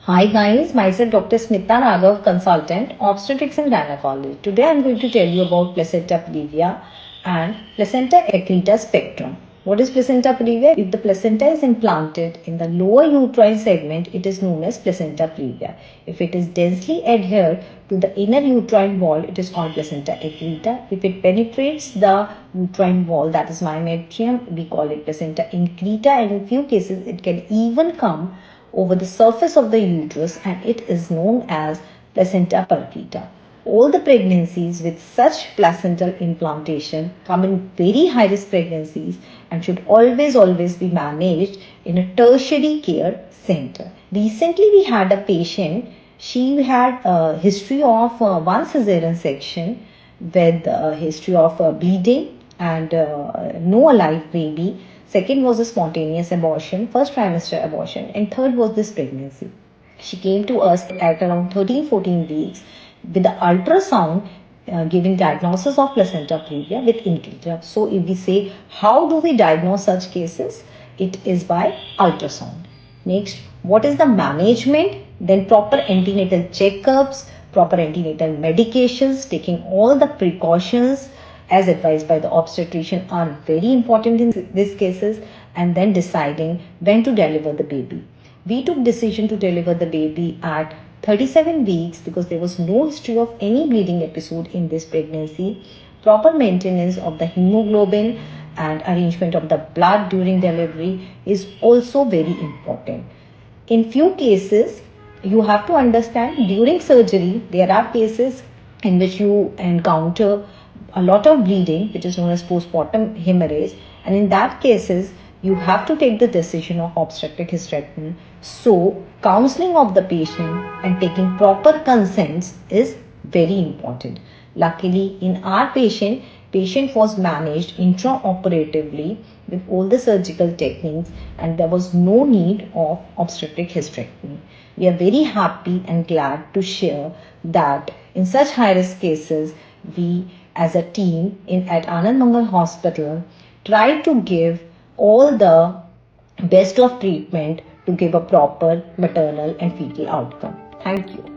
Hi guys, myself Dr. Smita Raghav, consultant, obstetrics and gynecology. Today I am going to tell you about placenta previa and placenta accreta spectrum. What is placenta previa? If the placenta is implanted in the lower uterine segment, it is known as placenta previa. If it is densely adhered to the inner uterine wall, it is called placenta accreta. If it penetrates the uterine wall, that is myometrium, we call it placenta increta, and in few cases it can even come over the surface of the uterus, and it is known as placenta perpetua. All the pregnancies with such placental implantation come in very high risk pregnancies and should always be managed in a tertiary care center. Recently we had a patient, she had a history of one cesarean section with a history of bleeding and no alive baby. Second was a spontaneous abortion, first trimester abortion, and third was this pregnancy. She came to us at around 13-14 weeks with the ultrasound giving diagnosis of placenta previa with increta. So if we say how do we diagnose such cases, it is by ultrasound. Next, what is the management? Then proper antenatal checkups, proper antenatal medications, taking all the precautions as advised by the obstetrician are very important in these cases, and then deciding when to deliver the baby. We took decision to deliver the baby at 37 weeks because there was no history of any bleeding episode in this pregnancy. Proper maintenance of the hemoglobin and arrangement of the blood during delivery is also very important. In few cases, you have to understand during surgery, there are cases in which you encounter a lot of bleeding, which is known as postpartum hemorrhage, and in that cases, you have to take the decision of obstetric hysterectomy. So, counseling of the patient and taking proper consents is very important. Luckily, in our patient was managed intraoperatively with all the surgical techniques, and there was no need of obstetric hysterectomy. We are very happy and glad to share that in such high risk cases, we as a team at Anand Mangal Hospital try to give all the best of treatment to give a proper maternal and fetal outcome. Thank you.